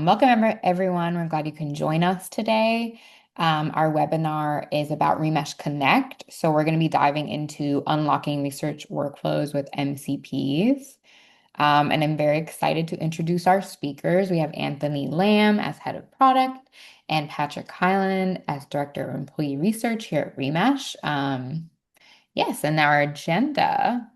Welcome, everyone. We're glad you can join us today. Our webinar is about Remesh Connect. So, we're going to be diving into unlocking research workflows with MCPs. And I'm very excited to introduce our speakers. We have Anthony Lamb as head of product and Patrick Hyland as director of employee research here at Remesh. Yes, and our agenda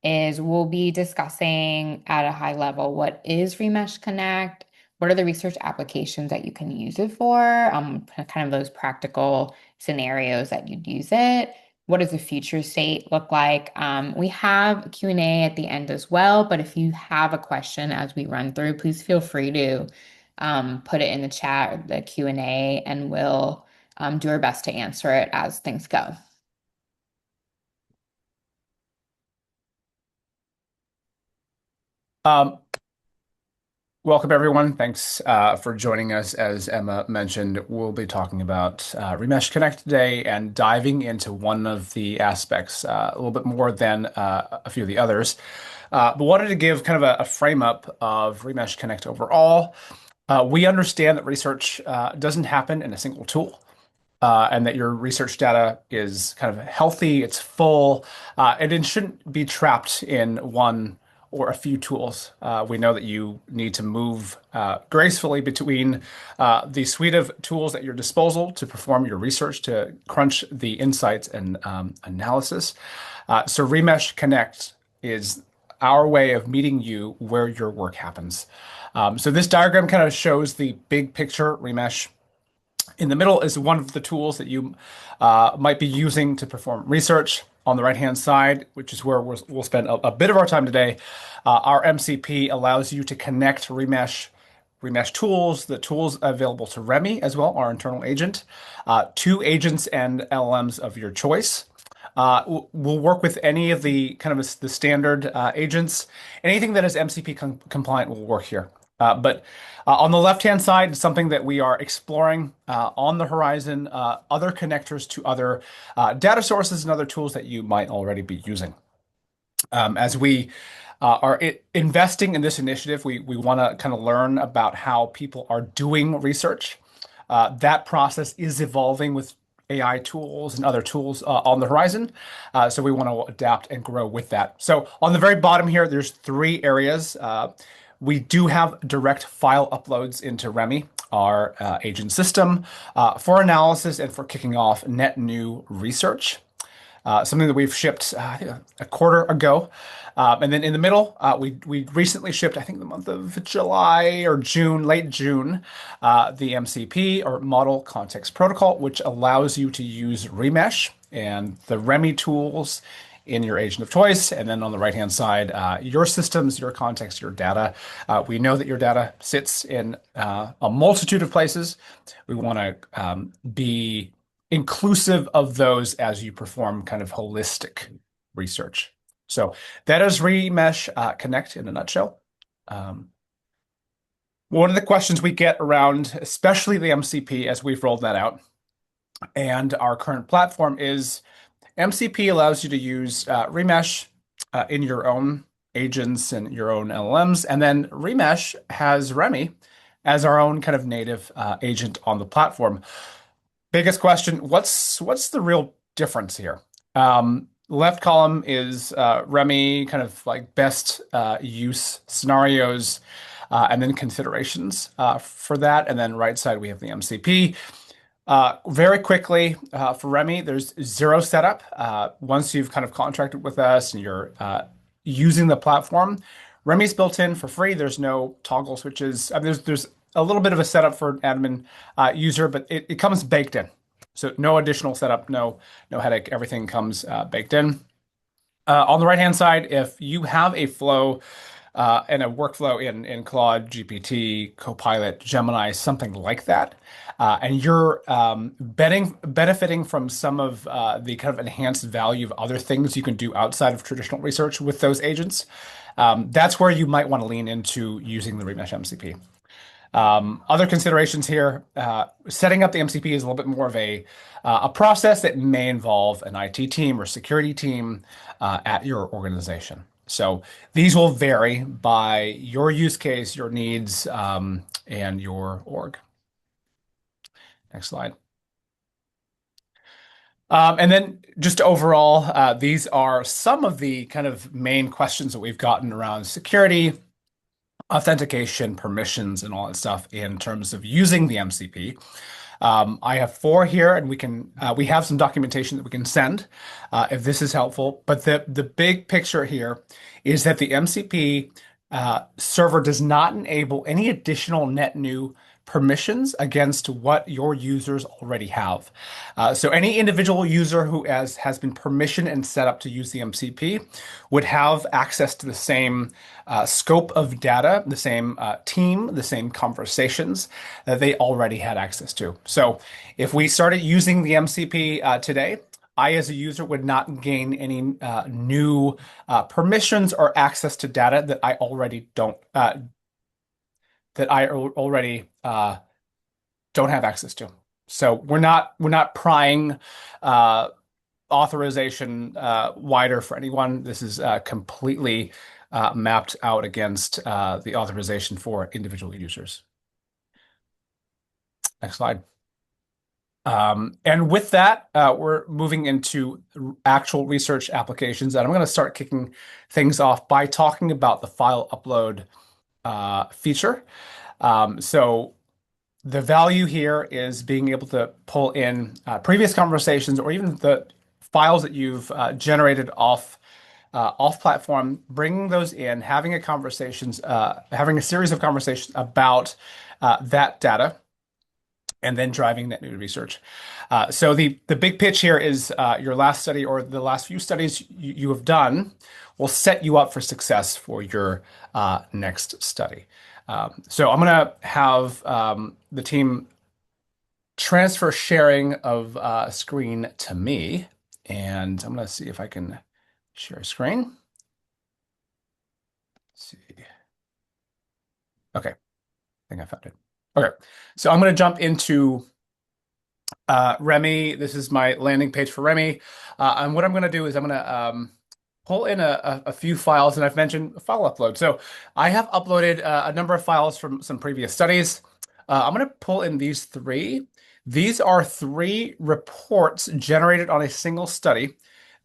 is we'll be discussing at a high level what is Remesh Connect, what are the research applications that you can use it for, kind of those practical scenarios that you'd use it. What does the future state look like? We have a Q&A at the end as well, but if you have a question as we run through, please feel free to put it in the chat or the Q&A, and we'll do our best to answer it as things go. Welcome, everyone. Thanks for joining us. As Emma mentioned, we'll be talking about Remesh Connect today and diving into one of the aspects a little bit more than a few of the others. But wanted to give kind of a frame up of Remesh Connect overall. We understand that research doesn't happen in a single tool. And that your research data is kind of healthy, it's full, and it shouldn't be trapped in one or a few tools. We know that you need to move gracefully between the suite of tools at your disposal to perform your research, to crunch the insights and analysis. So Remesh Connect is our way of meeting you where your work happens. So this diagram kind of shows the big picture Remesh. In the middle is one of the tools that you might be using to perform research. On the right-hand side, which is where we'll spend a bit of our time today, our MCP allows you to connect Remesh tools, the tools available to Remy as well, our internal agent, to agents and LLMs of your choice. We'll work with any of the kind of the standard agents. Anything that is MCP compliant will work here. But on the left-hand side, something that we are exploring on the horizon, other connectors to other data sources and other tools that you might already be using. As we are investing in this initiative, we want to kind of learn about how people are doing research. That process is evolving with AI tools and other tools on the horizon. So we want to adapt and grow with that. So on the very bottom here, there's three areas. We do have direct file uploads into Remy, our agent system, for analysis and for kicking off net new research. Something that we've shipped a quarter ago. And then in the middle, we recently shipped, I think the month of July or June, late June, the MCP or Model Context Protocol, which allows you to use Remesh and the Remy tools in your agent of choice. And then on the right-hand side, your systems, your context, your data. We know that your data sits in a multitude of places. We want to be inclusive of those as you perform kind of holistic research. So that is Remesh Connect in a nutshell. One of the questions we get around, especially the MCP as we've rolled that out, and our current platform is MCP allows you to use Remesh in your own agents and your own LLMs. And then Remesh has Remy as our own kind of native agent on the platform. Biggest question, what's the real difference here? Left column is Remy, kind of like best use scenarios and then considerations for that. And then right side, we have the MCP. Very quickly, for Remy, there's zero setup. Once you've kind of contracted with us and you're using the platform, Remy's built in for free. There's no toggle switches. There's a little bit of a setup for admin user, but it comes baked in. So no additional setup, no headache. Everything comes baked in. On the right-hand side, if you have a flow and a workflow in Claude, GPT, Copilot, Gemini, something like that, and you're benefiting from some of the kind of enhanced value of other things you can do outside of traditional research with those agents, that's where you might want to lean into using the Remesh MCP. Other considerations here, setting up the MCP is a little bit more of a process that may involve an IT team or security team at your organization. So these will vary by your use case, your needs, and your org. Next slide. And then just overall, these are some of the kind of main questions that we've gotten around security, authentication, permissions, and all that stuff in terms of using the MCP. I have four here, and we have some documentation that we can send if this is helpful. But the big picture here is that the MCP server does not enable any additional net new permissions against what your users already have. So any individual user who has been permissioned and set up to use the MCP would have access to the same scope of data, the same team, the same conversations that they already had access to. So if we started using the MCP today, I, as a user, would not gain any new permissions or access to data that I already don't have access to. So we're not prying authorization wider for anyone. This is completely mapped out against the authorization for individual users. Next slide. And with that, we're moving into actual research applications, and I'm going to start kicking things off by talking about the file upload feature. So the value here is being able to pull in previous conversations or even the files that you've generated off platform, bringing those in, having a series of conversations about that data, and then driving that new research. So the big pitch here is your last study or the last few studies you have done will set you up for success for your next study. So I'm going to have the team transfer sharing of screen to me, and I'm going to see if I can share screen. Let's see. Okay, I think I found it. Okay, so I'm going to jump into Remy. This is my landing page for Remy. And what I'm going to do is I'm going to pull in a few files, and I've mentioned file upload. So I have uploaded a number of files from some previous studies. I'm going to pull in these three. These are three reports generated on a single study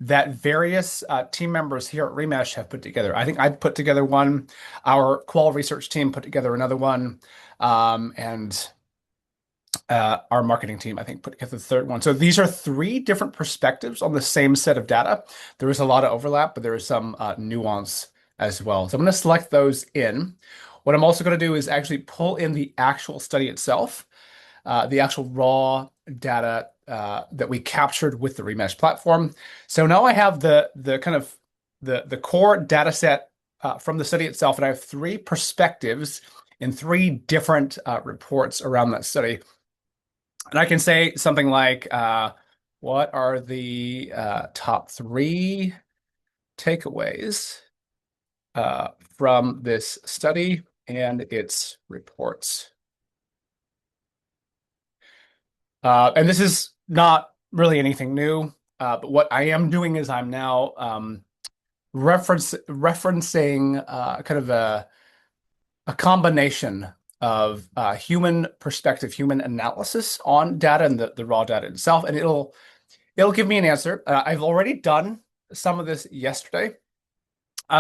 that various team members here at Remesh have put together. I think I put together one. Our qual research team put together another one. And our marketing team, I think, put together the third one. So these are three different perspectives on the same set of data. There is a lot of overlap, but there is some nuance as well. So I'm going to select those in. What I'm also going to do is actually pull in the actual study itself, the actual raw data that we captured with the Remesh platform. So now I have the kind of the core data set from the study itself, and I have three perspectives in three different reports around that study. And I can say something like, what are the top three takeaways from this study and its reports? And this is not really anything new, but what I am doing is I'm now referencing kind of a combination of human perspective, human analysis on data and the raw data itself, and it'll give me an answer. I've already done some of this yesterday.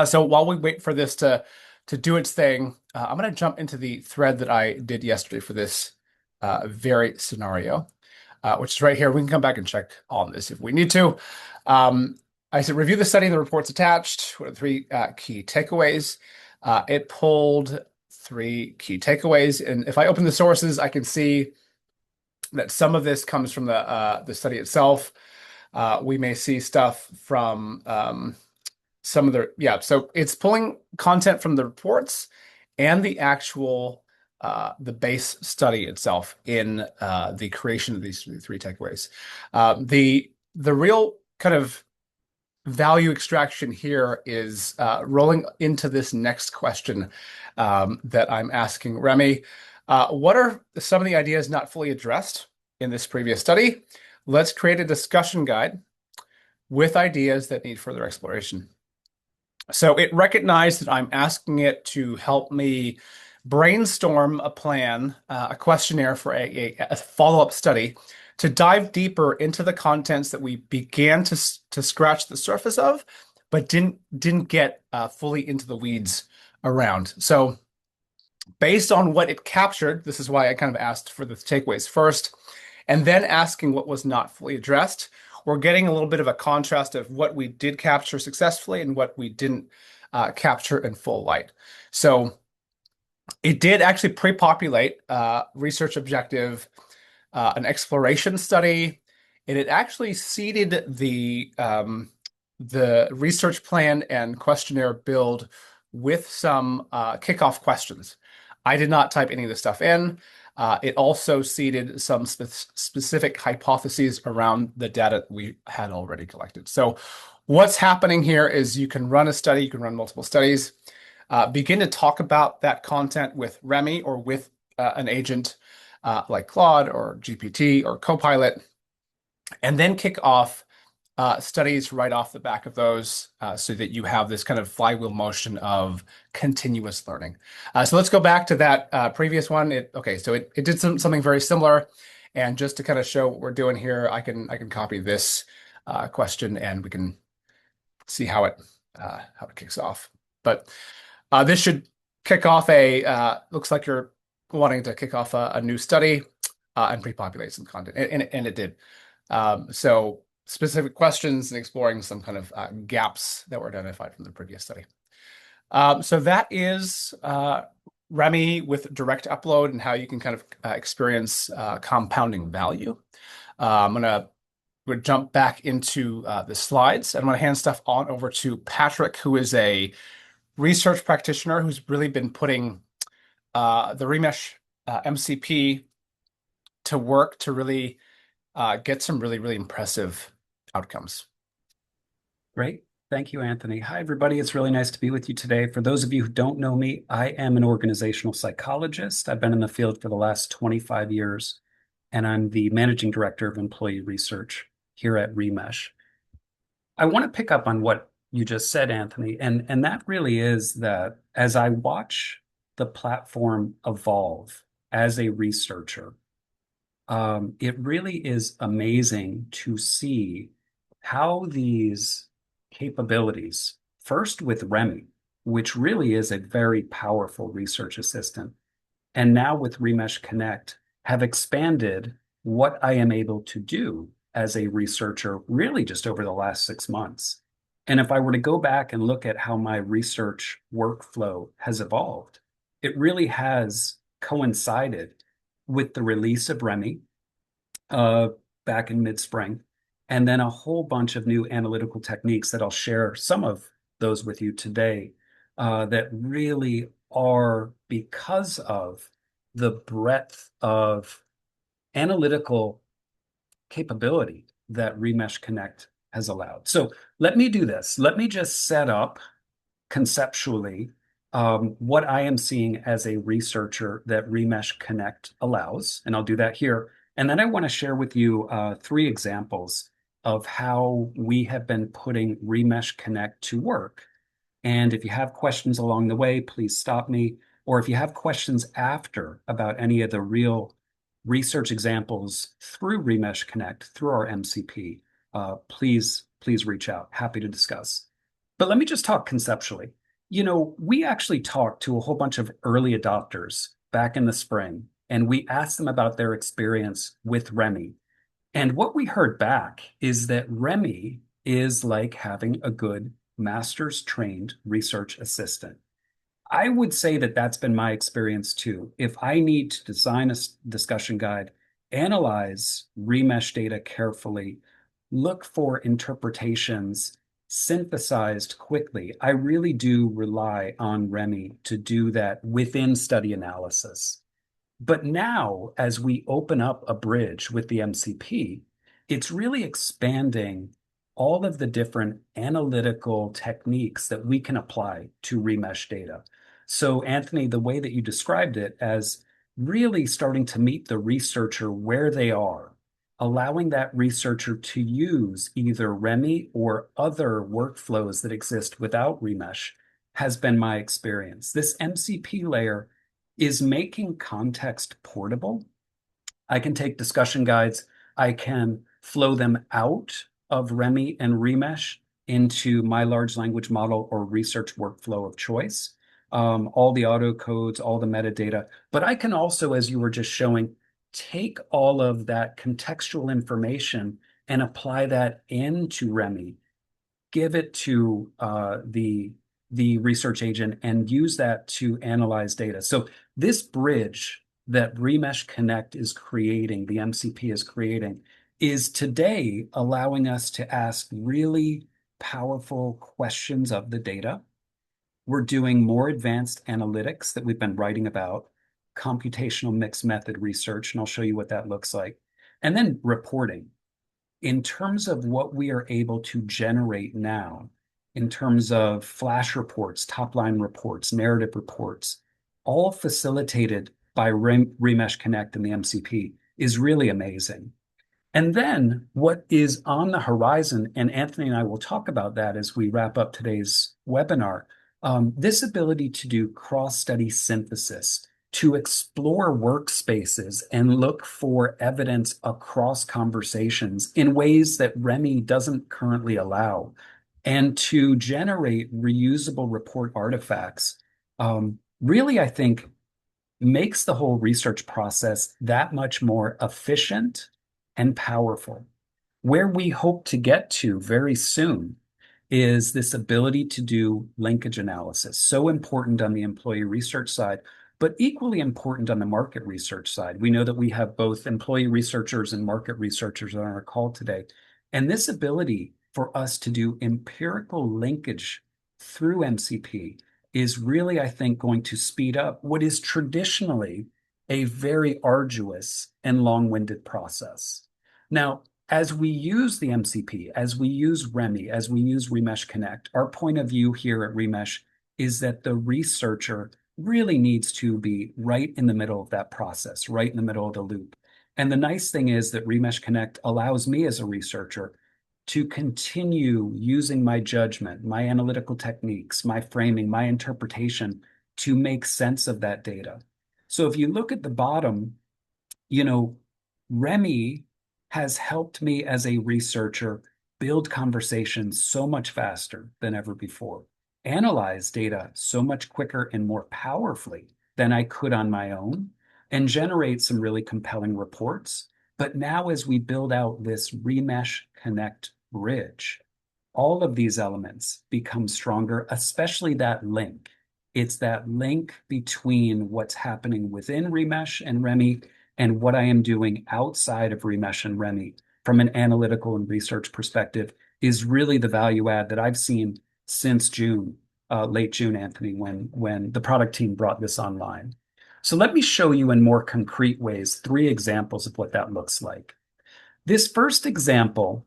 So while we wait for this to do its thing, I'm going to jump into the thread that I did yesterday for this very scenario, which is right here. We can come back and check on this if we need to. I said review the study and the reports attached. What are the three key takeaways? It pulled three key takeaways, and if I open the sources, I can see that some of this comes from the study itself. We may see stuff from some of so it's pulling content from the reports and the actual the base study itself in the creation of these three takeaways. The real kind of value extraction here is rolling into this next question that I'm asking Remy. What are some of the ideas not fully addressed in this previous study? Let's create a discussion guide with ideas that need further exploration. So it recognized that I'm asking it to help me brainstorm a plan, a questionnaire for a follow-up study to dive deeper into the contents that we began to scratch the surface of, but didn't get fully into the weeds around. So based on what it captured, this is why I kind of asked for the takeaways first, and then asking what was not fully addressed. We're getting a little bit of a contrast of what we did capture successfully and what we didn't capture in full light. So it did actually pre-populate research objective, an exploration study. It had actually seeded the research plan and questionnaire build with some kickoff questions. I did not type any of this stuff in. It also seeded some specific hypotheses around the data we had already collected. So what's happening here is you can run a study, you can run multiple studies, begin to talk about that content with Remy or with an agent like Claude or GPT or Copilot, and then kick off studies right off the back of those so that you have this kind of flywheel motion of continuous learning. So let's go back to that previous one. So it did something very similar. And just to kind of show what we're doing here, I can copy this question and we can see how it kicks off. But this should kick off looks like you're wanting to kick off a new study and pre-populate some content, and it did. So specific questions and exploring some kind of gaps that were identified from the previous study. So that is Remy with direct upload and how you can kind of experience compounding value. We'll jump back into the slides, and I'm going to hand stuff on over to Patrick, who is a research practitioner who's really been putting the Remesh MCP to work to really get some really, really impressive outcomes. Great. Thank you, Anthony. Hi, everybody. It's really nice to be with you today. For those of you who don't know me, I am an organizational psychologist. I've been in the field for the last 25 years, and I'm the managing director of employee research here at Remesh. I want to pick up on what you just said, Anthony, and that really is that as I watch the platform evolve as a researcher, it really is amazing to see how these capabilities, first with Remy, which really is a very powerful research assistant, and now with Remesh Connect, have expanded what I am able to do as a researcher really just over the last 6 months. And if I were to go back and look at how my research workflow has evolved, it really has coincided with the release of Remy uh, back in mid-spring, and then a whole bunch of new analytical techniques that I'll share some of those with you today that really are because of the breadth of analytical capability that Remesh Connect has allowed. So let me do this. Let me just set up conceptually what I am seeing as a researcher that Remesh Connect allows, and I'll do that here. And then I want to share with you 3 examples of how we have been putting Remesh Connect to work. And if you have questions along the way, please stop me. Or if you have questions after about any of the real research examples through Remesh Connect, through our MCP, please reach out. Happy to discuss. But let me just talk conceptually. We actually talked to a whole bunch of early adopters back in the spring, and we asked them about their experience with Remy. And what we heard back is that Remy is like having a good master's trained research assistant. I would say that that's been my experience too. If I need to design a discussion guide, analyze remesh data carefully, look for interpretations synthesized quickly, I really do rely on Remy to do that within study analysis. But now, as we open up a bridge with the MCP, it's really expanding all of the different analytical techniques that we can apply to remesh data. So, Anthony, the way that you described it as really starting to meet the researcher where they are allowing that researcher to use either Remy or other workflows that exist without Remesh has been my experience. This MCP layer is making context portable. I can take discussion guides, I can flow them out of Remy and Remesh into my large language model or research workflow of choice. All the auto codes, all the metadata, but I can also, as you were just showing, take all of that contextual information and apply that into Remy, give it to the research agent and use that to analyze data. So this bridge that Remesh Connect is creating, the MCP is creating, is today allowing us to ask really powerful questions of the data. We're doing more advanced analytics that we've been writing about, computational mixed method research, and I'll show you what that looks like. And then reporting. In terms of what we are able to generate now, in terms of flash reports, top-line reports, narrative reports, all facilitated by Remesh Connect and the MCP is really amazing. And then what is on the horizon, and Anthony and I will talk about that as we wrap up today's webinar, this ability to do cross-study synthesis, to explore workspaces and look for evidence across conversations in ways that Remy doesn't currently allow, and to generate reusable report artifacts, really, I think, makes the whole research process that much more efficient and powerful. Where we hope to get to very soon is this ability to do linkage analysis, so important on the employee research side, but equally important on the market research side. We know that we have both employee researchers and market researchers on our call today. And this ability for us to do empirical linkage through MCP is really, I think, going to speed up what is traditionally a very arduous and long-winded process. Now, as we use the MCP, as we use Remy, as we use Remesh Connect, our point of view here at Remesh is that the researcher really needs to be right in the middle of that process, right in the middle of the loop. And the nice thing is that Remesh Connect allows me as a researcher to continue using my judgment, my analytical techniques, my framing, my interpretation to make sense of that data. So if you look at the bottom, Remy has helped me as a researcher build conversations so much faster than ever before, analyze data so much quicker and more powerfully than I could on my own, and generate some really compelling reports. But now as we build out this Remesh Connect bridge, all of these elements become stronger, especially that link. It's that link between what's happening within Remesh and Remy and what I am doing outside of Remesh and Remy from an analytical and research perspective is really the value add that I've seen since June, late June, Anthony, when the product team brought this online. So let me show you in more concrete ways 3 examples of what that looks like. This first example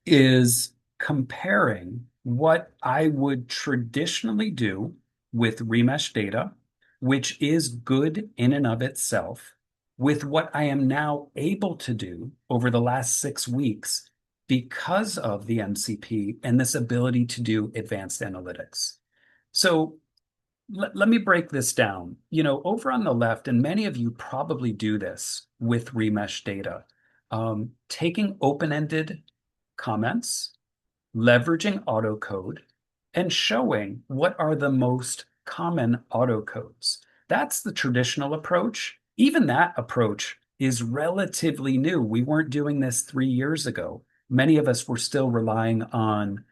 is comparing what I would traditionally do with Remesh data, which is good in and of itself, with what I am now able to do over the last 6 weeks because of the MCP and this ability to do advanced analytics. So let me break this down. Over on the left, and many of you probably do this with Remesh data, taking open-ended comments, leveraging autocode, and showing what are the most common autocodes. That's the traditional approach. Even that approach is relatively new. We weren't doing this 3 years ago. Many of us were still relying on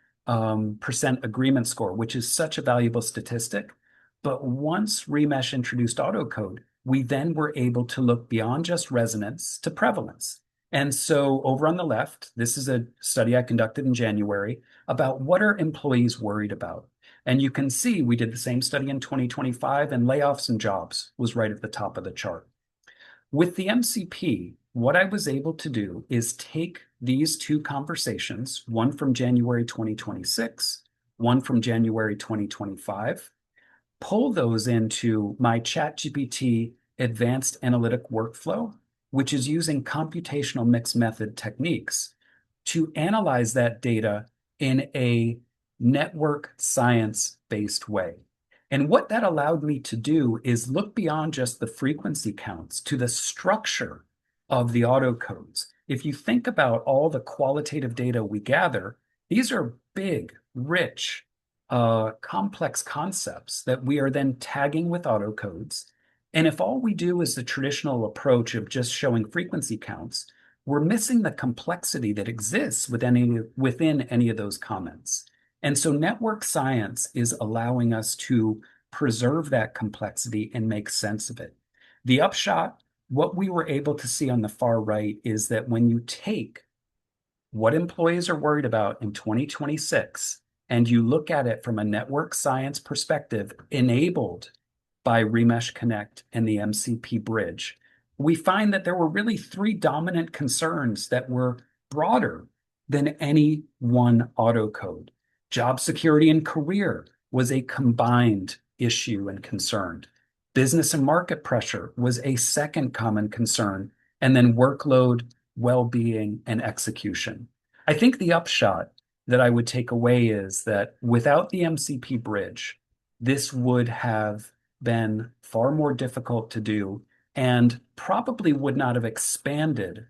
percent agreement score, which is such a valuable statistic. But once Remesh introduced autocode, we then were able to look beyond just resonance to prevalence. And so over on the left, this is a study I conducted in January about what are employees worried about. And you can see we did the same study in 2025, and layoffs and jobs was right at the top of the chart. With the MCP, what I was able to do is take these 2 conversations, one from January 2026, one from January 2025, pull those into my ChatGPT advanced analytic workflow, which is using computational mixed method techniques to analyze that data in a network science-based way. And what that allowed me to do is look beyond just the frequency counts to the structure of the autocodes. If you think about all the qualitative data we gather, these are big, rich, complex concepts that we are then tagging with autocodes. And if all we do is the traditional approach of just showing frequency counts, we're missing the complexity that exists within any of those comments. And so network science is allowing us to preserve that complexity and make sense of it. The upshot, what we were able to see on the far right is that when you take what employees are worried about in 2026 and you look at it from a network science perspective enabled by Remesh Connect and the MCP bridge, we find that there were really three dominant concerns that were broader than any one autocode. Job security and career was a combined issue and concern. Business and market pressure was a second common concern, and then workload, well-being, and execution. I think the upshot that I would take away is that without the MCP bridge, this would have been far more difficult to do and probably would not have expanded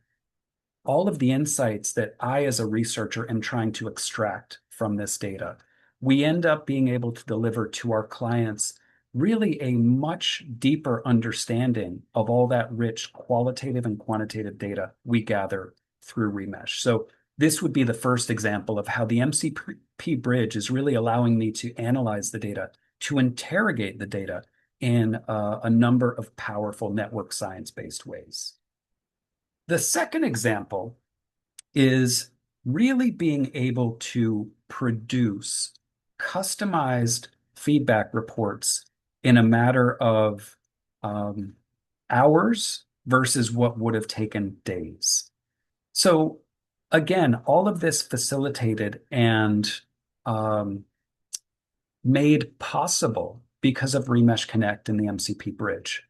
all of the insights that I, as a researcher, am trying to extract from this data. We end up being able to deliver to our clients really a much deeper understanding of all that rich qualitative and quantitative data we gather through Remesh. So this would be the first example of how the MCP bridge is really allowing me to analyze the data, to interrogate the data in a number of powerful network science-based ways. The second example is really being able to produce customized feedback reports in a matter of hours versus what would have taken days. So again, all of this facilitated and made possible because of Remesh Connect and the MCP bridge.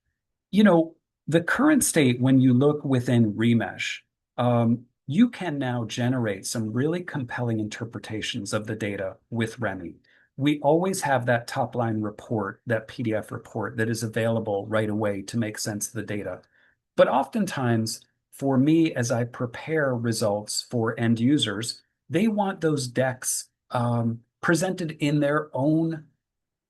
The current state, when you look within Remesh, you can now generate some really compelling interpretations of the data with Remy. We always have that top line report, that PDF report that is available right away to make sense of the data. But oftentimes, for me, as I prepare results for end users, they want those decks presented in their own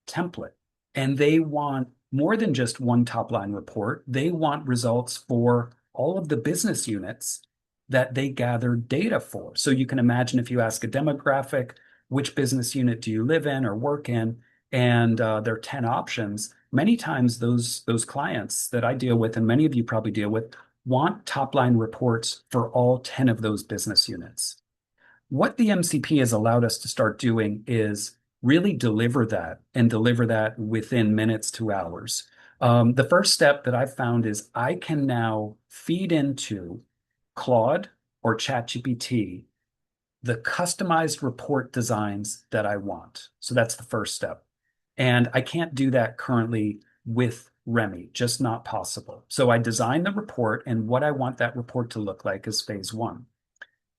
template. And they want more than just one top line report. They want results for all of the business units that they gather data for. So you can imagine if you ask a demographic, which business unit do you live in or work in? And there are 10 options. Many times those clients that I deal with, and many of you probably deal with, want top line reports for all 10 of those business units. What the MCP has allowed us to start doing is really deliver that and deliver that within minutes to hours. The first step that I've found is I can now feed into Claude or ChatGPT the customized report designs that I want. So that's the first step. And I can't do that currently with Remy, just not possible. So I design the report, and what I want that report to look like is phase one.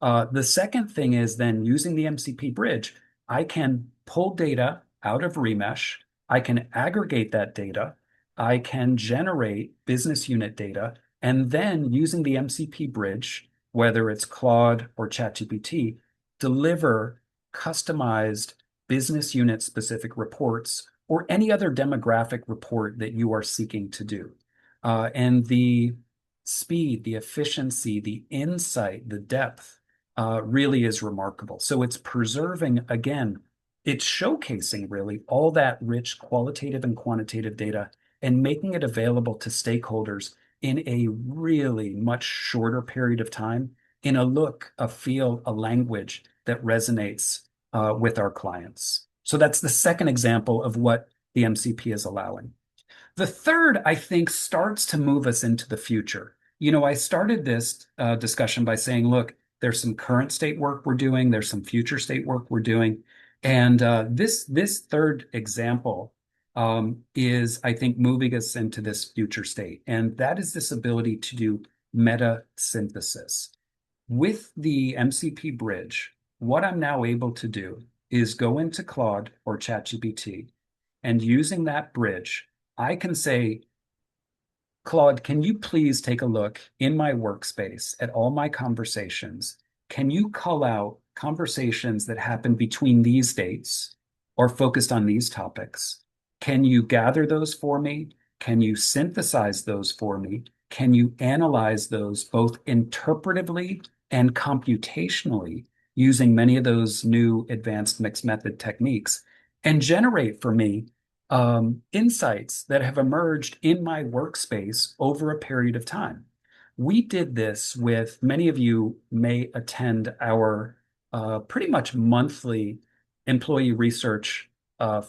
The second thing is then using the MCP bridge, I can pull data out of Remesh. I can aggregate that data. I can generate business unit data. And then using the MCP bridge, whether it's Claude or ChatGPT, deliver customized business unit specific reports or any other demographic report that you are seeking to do. And the speed, the efficiency, the insight, the depth really is remarkable. So it's preserving, again, it's showcasing really all that rich qualitative and quantitative data and making it available to stakeholders in a really much shorter period of time, in a look, a feel, a language that resonates with our clients. So that's the second example of what the MCP is allowing. The third, I think, starts to move us into the future. I started this discussion by saying, look, there's some current state work we're doing, there's some future state work we're doing. And this third example is, I think, moving us into this future state. And that is this ability to do meta synthesis. With the MCP bridge, what I'm now able to do is go into Claude or ChatGPT, and using that bridge, I can say, Claude, can you please take a look in my workspace at all my conversations? Can you call out conversations that happen between these dates or focused on these topics? Can you gather those for me? Can you synthesize those for me? Can you analyze those both interpretively and computationally using many of those new advanced mixed method techniques and generate for me insights that have emerged in my workspace over a period of time? We did this with many of you may attend our pretty much monthly employee research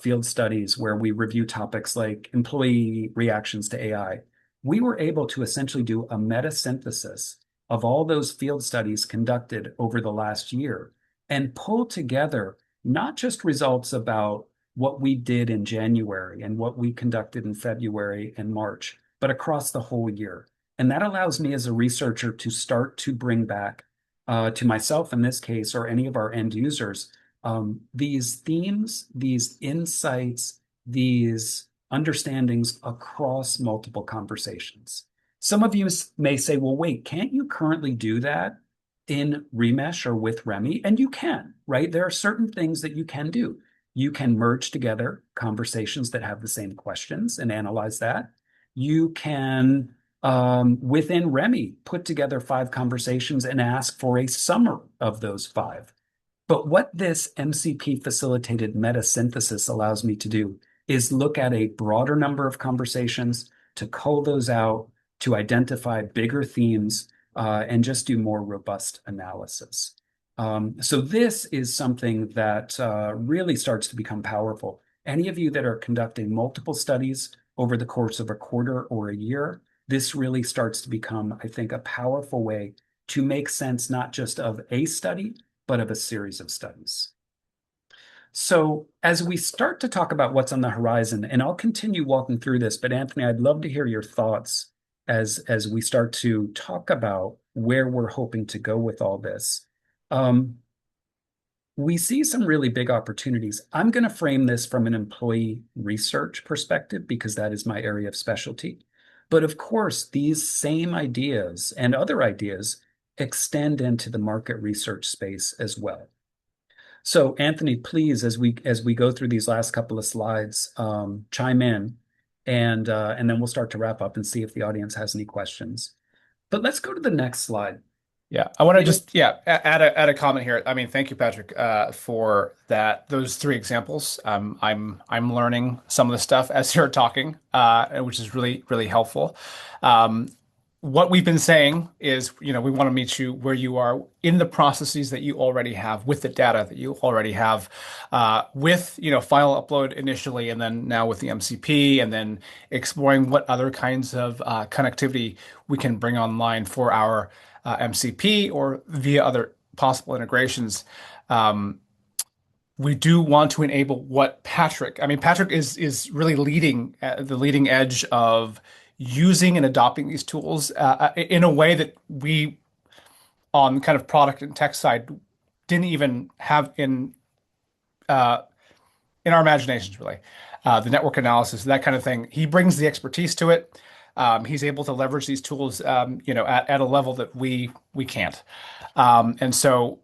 field studies where we review topics like employee reactions to AI. We were able to essentially do a meta synthesis of all those field studies conducted over the last year and pull together not just results about what we did in January and what we conducted in February and March, but across the whole year. And that allows me as a researcher to start to bring back to myself in this case, or any of our end users, these themes, these insights, these understandings across multiple conversations. Some of you may say, well, wait, can't you currently do that in Remesh or with Remy? And you can, right? There are certain things that you can do. You can merge together conversations that have the same questions and analyze that. You can, within Remy, put together 5 conversations and ask for a summary of those 5. But what this MCP facilitated meta synthesis allows me to do is look at a broader number of conversations, to cull those out, to identify bigger themes, and just do more robust analysis. So this is something that really starts to become powerful. Any of you that are conducting multiple studies over the course of a quarter or a year, this really starts to become, I think, a powerful way to make sense not just of a study, but of a series of studies. So as we start to talk about what's on the horizon, and I'll continue walking through this, but Anthony, I'd love to hear your thoughts as we start to talk about where we're hoping to go with all this. We see some really big opportunities. I'm going to frame this from an employee research perspective because that is my area of specialty. But of course, these same ideas and other ideas extend into the market research space as well. So Anthony, please, as we go through these last couple of slides, chime in, and then we'll start to wrap up and see if the audience has any questions. But let's go to the next slide. Yeah, I want to just add a comment here. I mean, thank you, Patrick, for those 3 examples. I'm learning some of the stuff as you're talking, which is really helpful. What we've been saying is, we want to meet you where you are in the processes that you already have with the data that you already have, with, file upload initially, and then now with the MCP, and then exploring what other kinds of connectivity we can bring online for our MCP or via other possible integrations. We do want to enable what Patrick is really leading at the leading edge of using and adopting these tools in a way that we, on kind of product and tech side, didn't even have in our imaginations, really. The network analysis, that kind of thing. He brings the expertise to it. He's able to leverage these tools, at a level that we can't. And so,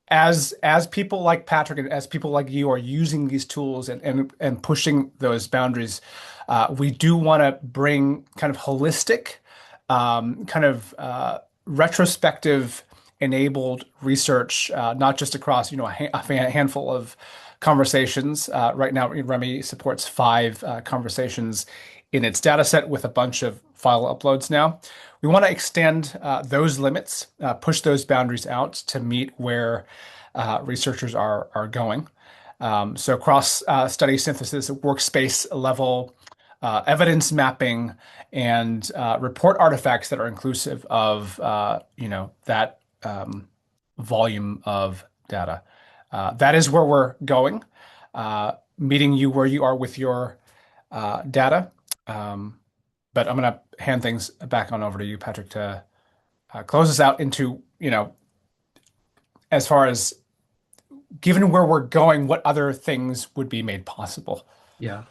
as people like Patrick and as people like you are using these tools and pushing those boundaries, we do want to bring kind of holistic, retrospective enabled research, not just across a handful of conversations. Right now, Remy supports 5 conversations in its data set with a bunch of file uploads now. We want to extend those limits, push those boundaries out to meet where researchers are going. So cross study synthesis at workspace level, evidence mapping, and report artifacts that are inclusive of that volume of data. That is where we're going, meeting you where you are with your data. But I'm going to hand things back on over to you, Patrick, to close us out into, as far as given where we're going, what other things would be made possible? Yeah.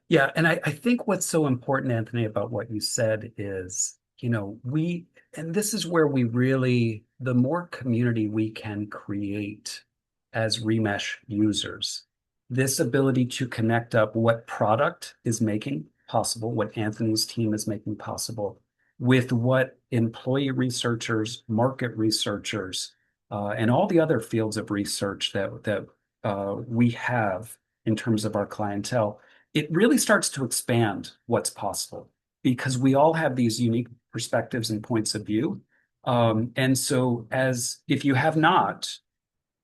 Yeah. And I think what's so important, Anthony, about what you said is, and this is where the more community we can create as Remesh users, this ability to connect up what product is making possible, what Anthony's team is making possible, with what employee researchers, market researchers, and all the other fields of research that we have in terms of our clientele, it really starts to expand what's possible because we all have these unique perspectives and points of view. And so, as if you have not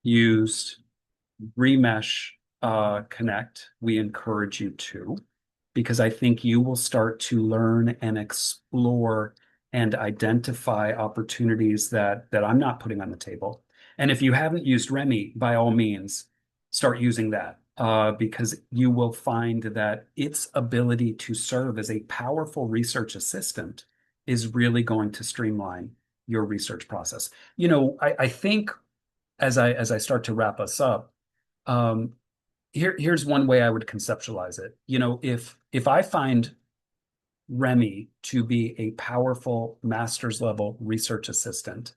used Remesh Connect, we encourage you to, because I think you will start to learn and explore and identify opportunities that I'm not putting on the table. And if you haven't used Remy, by all means, start using that because you will find that its ability to serve as a powerful research assistant is really going to streamline your research process. I think as I start to wrap us up, um, here's one way I would conceptualize it. If I find Remy to be a powerful master's level research assistant,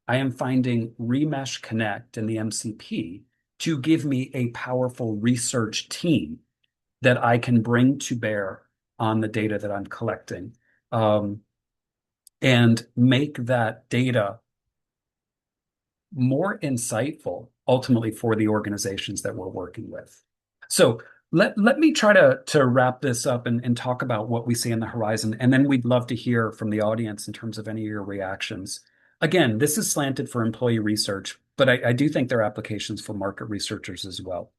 I am finding Remesh Connect and the MCP to give me a powerful research team that I can bring to bear on the data that I'm collecting, um, and make that data more insightful ultimately for the organizations that we're working with. So let me try to wrap this up and talk about what we see in the horizon, and then we'd love to hear from the audience in terms of any of your reactions. Again, this is slanted for employee research, but I do think there are applications for market researchers as well.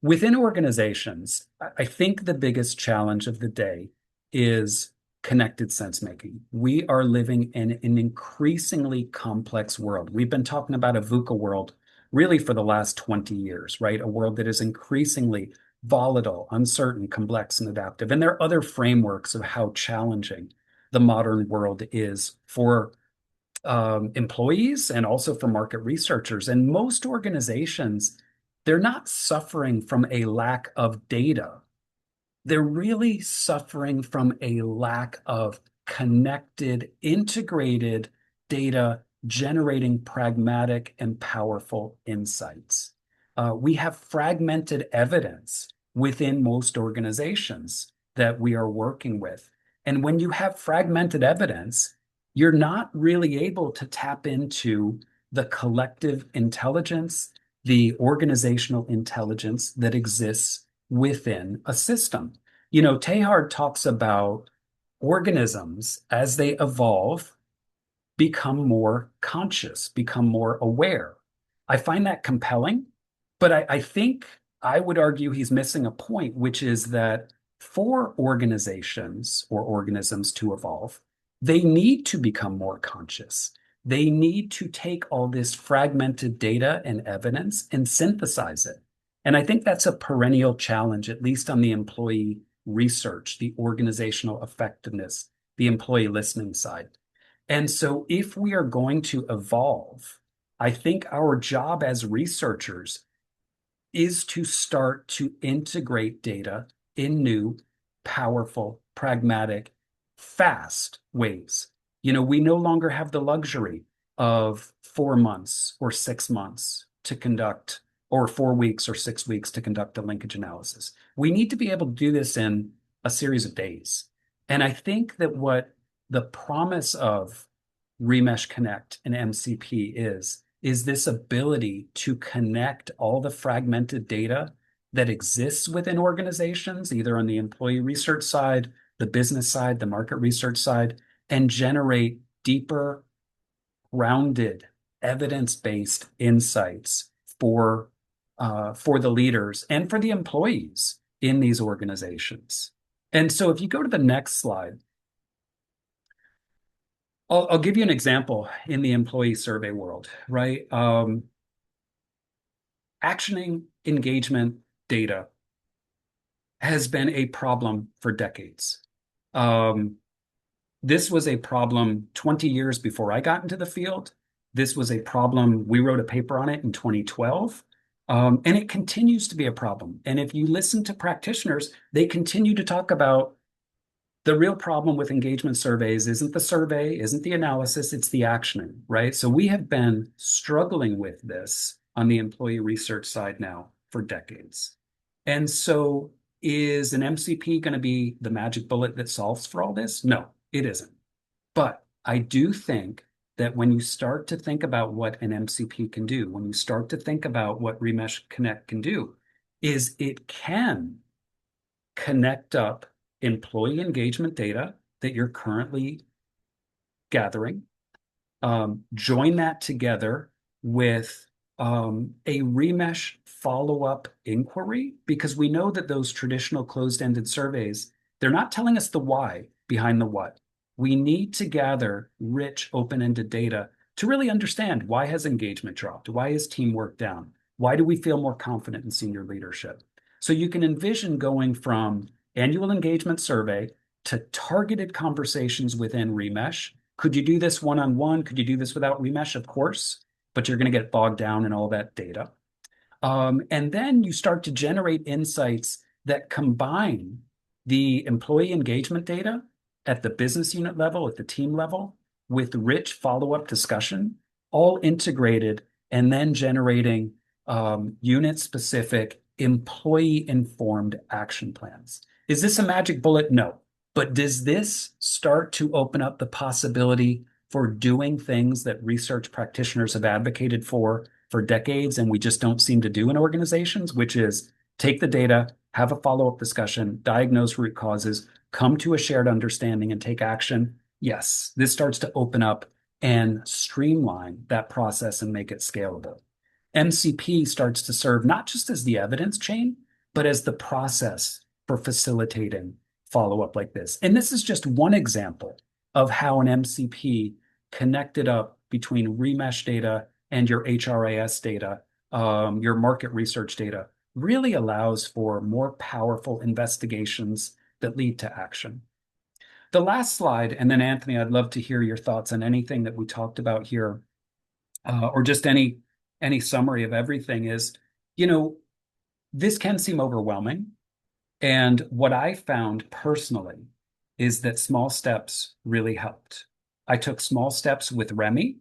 Within organizations, I think the biggest challenge of the day is connected sense making. We are living in an increasingly complex world. We've been talking about a VUCA world really for the last 20 years, right? A world that is increasingly volatile, uncertain, complex, and adaptive. And there are other frameworks of how challenging the modern world is for employees and also for market researchers. And most organizations, they're not suffering from a lack of data. They're really suffering from a lack of connected, integrated data generating pragmatic and powerful insights. We have fragmented evidence within most organizations that we are working with. And when you have fragmented evidence, you're not really able to tap into the collective intelligence, the organizational intelligence that exists within a system. Teilhard talks about organisms as they evolve, become more conscious, become more aware. I find that compelling, but I think I would argue he's missing a point, which is that for organizations or organisms to evolve, they need to become more conscious. They need to take all this fragmented data and evidence and synthesize it. And I think that's a perennial challenge, at least on the employee research, the organizational effectiveness, the employee listening side. And so if we are going to evolve, I think our job as researchers is to start to integrate data in new, powerful, pragmatic, fast ways. We no longer have the luxury of 4 months or 6 months to conduct, or 4 weeks or 6 weeks to conduct a linkage analysis. We need to be able to do this in a series of days. And I think that what the promise of Remesh Connect and MCP is this ability to connect all the fragmented data that exists within organizations, either on the employee research side, the business side, the market research side, and generate deeper, grounded, evidence-based insights for the leaders and for the employees in these organizations. And so if you go to the next slide, I'll give you an example in the employee survey world, right? Actioning engagement data has been a problem for decades. This was a problem 20 years before I got into the field. This was a problem. We wrote a paper on it in 2012. And it continues to be a problem. And if you listen to practitioners, they continue to talk about the real problem with engagement surveys isn't the survey, isn't the analysis, it's the actioning, right? So we have been struggling with this on the employee research side now for decades. And so is an MCP going to be the magic bullet that solves for all this? No, it isn't. But I do think that when you start to think about what an MCP can do, when you start to think about what Remesh Connect can do, is it can connect up employee engagement data that you're currently gathering, join that together with a remesh follow-up inquiry, because we know that those traditional closed-ended surveys, they're not telling us the why behind the what. We need to gather rich open-ended data to really understand, why has engagement dropped? Why is teamwork down? Why do we feel more confident in senior leadership? So you can envision going from annual engagement survey to targeted conversations within Remesh. Could you do this one-on-one? Could you do this without Remesh? Of course, but you're going to get bogged down in all that data. And then you start to generate insights that combine the employee engagement data at the business unit level, at the team level, with rich follow-up discussion, all integrated, and then generating unit-specific, employee-informed action plans. Is this a magic bullet? No. But does this start to open up the possibility for doing things that research practitioners have advocated for decades and we just don't seem to do in organizations, which is take the data, have a follow-up discussion, diagnose root causes, come to a shared understanding and take action? Yes, this starts to open up and streamline that process and make it scalable. MCP starts to serve not just as the evidence chain, but as the process for facilitating follow-up like this. And this is just one example of how an MCP connected up between Remesh data and your HRIS data, your market research data, really allows for more powerful investigations that lead to action. The last slide, and then Anthony, I'd love to hear your thoughts on anything that we talked about here, or just any summary of everything is, you know, this can seem overwhelming. And what I found personally is that small steps really helped. I took small steps with Remy,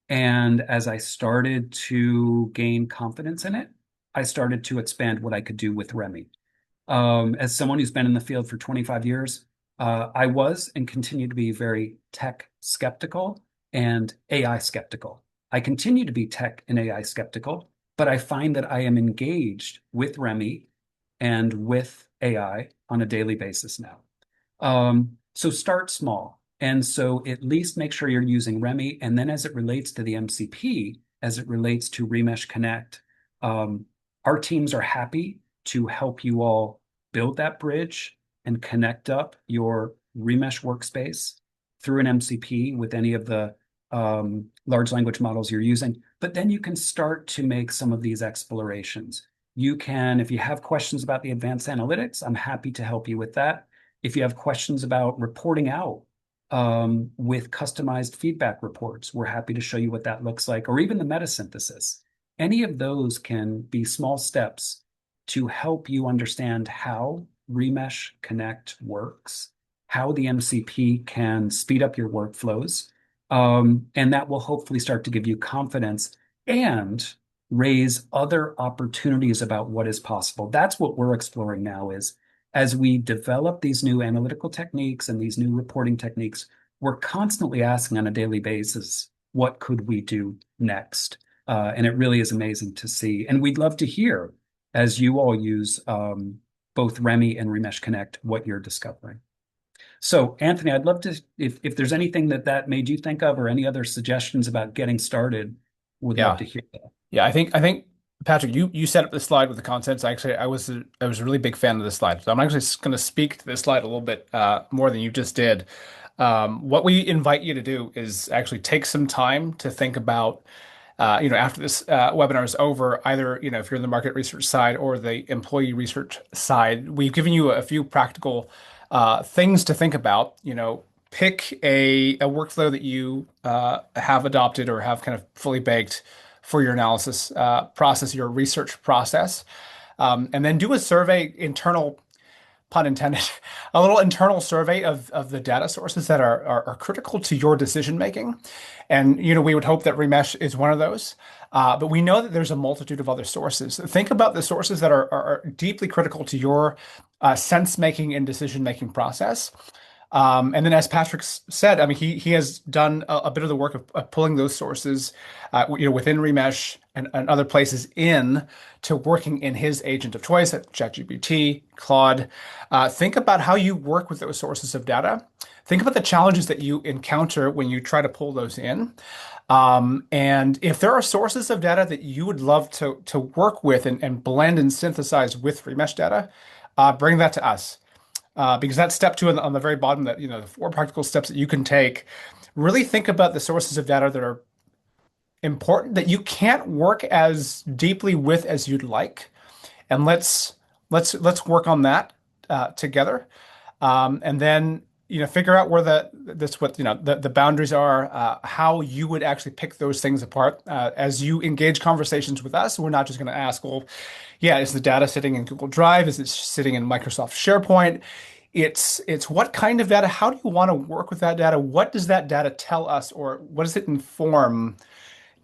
and as I started to gain confidence in it, I started to expand what I could do with Remy. As someone who's been in the field for 25 years, I was and continue to be very tech skeptical and AI skeptical. I continue to be tech and AI skeptical, but I find that I am engaged with Remy and with AI on a daily basis now. So start small. And so at least make sure you're using Remy. And then as it relates to the MCP, as it relates to Remesh Connect, our teams are happy to help you all build that bridge and connect up your Remesh workspace through an MCP with any of the large language models you're using. But then you can start to make some of these explorations. You can, if you have questions about the advanced analytics, I'm happy to help you with that. If you have questions about reporting out with customized feedback reports, we're happy to show you what that looks like, or even the meta synthesis. Any of those can be small steps to help you understand how Remesh Connect works, how the MCP can speed up your workflows, and that will hopefully start to give you confidence and raise other opportunities about what is possible. That's what we're exploring now is as we develop these new analytical techniques and these new reporting techniques, we're constantly asking on a daily basis, what could we do next? And it really is amazing to see. And we'd love to hear, as you all use both Remy and Remesh Connect, what you're discovering. So, Anthony, I'd love to, if there's anything that made you think of or any other suggestions about getting started, would love Yeah. to hear that. Yeah, I think Patrick, you set up the slide with the contents. Actually, I was a really big fan of this slide. So I'm actually going to speak to this slide a little bit more than you just did. What we invite you to do is actually take some time to think about, after this webinar is over, either, if you're in the market research side or the employee research side, we've given you a few practical things to think about. pick a workflow that you have adopted or have kind of fully baked for your analysis process, your research process, and then do a survey, internal, pun intended, a little internal survey of the data sources that are critical to your decision making. And we would hope that Remesh is one of those. But we know that there's a multitude of other sources. Think about the sources that are deeply critical to your sense making and decision making process. And then, as Patrick said, I mean, he has done a bit of the work of pulling those sources, within Remesh and other places in to working in his agent of choice at ChatGPT, Claude. Think about how you work with those sources of data. Think about the challenges that you encounter when you try to pull those in. And if there are sources of data that you would love to work with and blend and synthesize with Remesh data, bring that to us. Because that's step two on the very bottom, that the four practical steps that you can take. Really think about the sources of data that are important, that you can't work as deeply with as you'd like, and let's work on that together. And then figure out where the boundaries are, how you would actually pick those things apart as you engage conversations with us. We're not just going to ask, well, yeah, is the data sitting in Google Drive? Is it sitting in Microsoft SharePoint? It's what kind of data? How do you want to work with that data? What does that data tell us, or what does it inform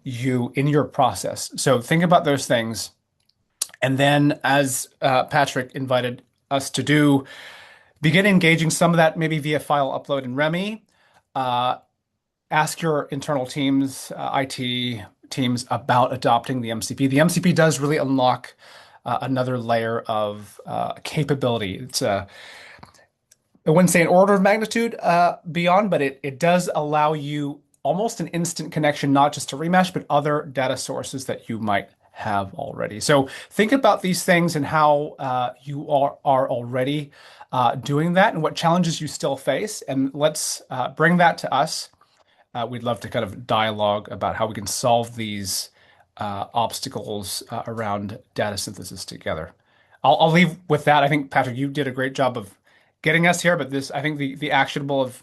you in your process? So think about those things. And then, as Patrick invited us to do, begin engaging some of that maybe via file upload in Remy. Uh, Ask your internal teams, IT teams, about adopting the MCP. The MCP does really unlock another layer of capability. I wouldn't say an order of magnitude beyond, but it does allow you almost an instant connection, not just to Remesh, but other data sources that you might have already. So think about these things and how you are already doing that and what challenges you still face. And let's bring that to us. We'd love to kind of dialogue about how we can solve these obstacles around data synthesis together. I'll leave with that. I think, Patrick, you did a great job of getting us here, but I think the actionable of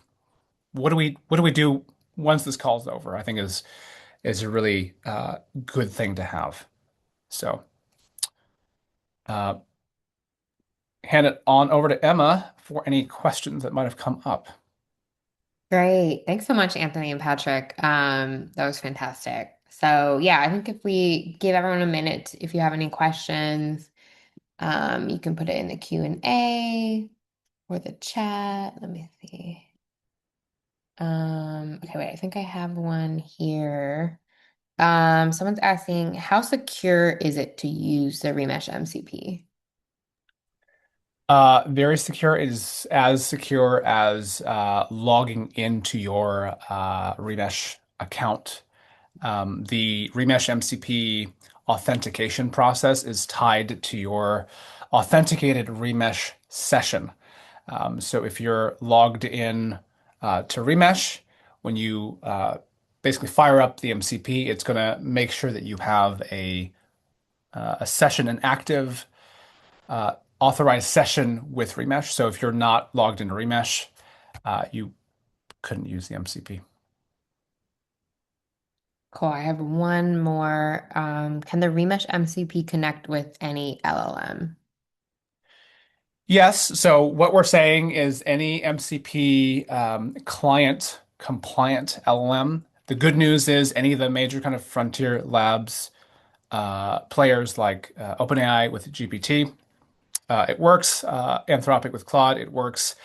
what do we do once this call's over, I think is a really good thing to have. So uh, hand it on over to Emma for any questions that might have come up. Great. Thanks so much, Anthony and Patrick. That was fantastic. So yeah, I think if we give everyone a minute, if you have any questions, you can put it in the Q&A or the chat. Let me see. Okay, wait, I think I have one here. Someone's asking, how secure is it to use the Remesh MCP? Very secure. Is as secure as logging into your Remesh account. The Remesh MCP authentication process is tied to your authenticated Remesh session. So if you're logged in to Remesh, when you basically fire up the MCP, it's going to make sure that you have a session, an active authorized session with Remesh. So if you're not logged into Remesh, you couldn't use the MCP. Cool. I have one more. Can the Remesh MCP connect with any LLM? Yes. So what we're saying is any MCP client compliant LLM. The good news is any of the major kind of frontier labs players like OpenAI with GPT, it works. Anthropic with Claude, it works.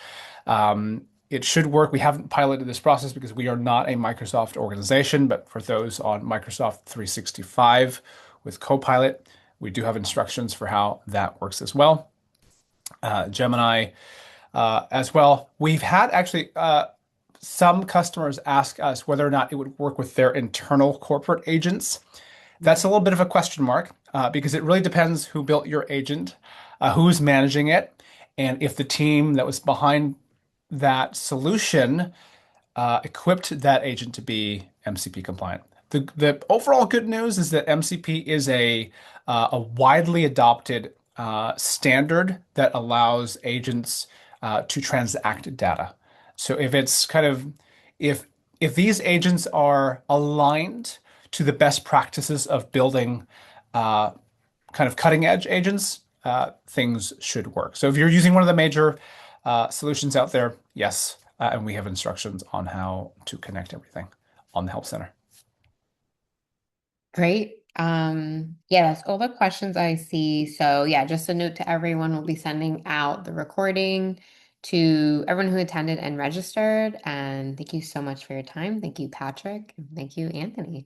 It should work. We haven't piloted this process because we are not a Microsoft organization, but for those on Microsoft 365 with Copilot, we do have instructions for how that works as well. Gemini as well. We've had actually some customers ask us whether or not it would work with their internal corporate agents. That's a little bit of a question mark because it really depends who built your agent, who's managing it, and if the team that was behind that solution equipped that agent to be MCP compliant. The overall good news is that MCP is a widely adopted standard that allows agents to transact data. So if it's kind of if if these agents are aligned to the best practices of building uh, kind of cutting edge agents, things should work. So if you're using one of the major solutions out there, yes, and we have instructions on how to connect everything on the Help Center. Great. Yeah, that's all the questions I see. So yeah, just a note to everyone, we'll be sending out the recording to everyone who attended and registered. And thank you so much for your time. Thank you, Patrick. And thank you, Anthony.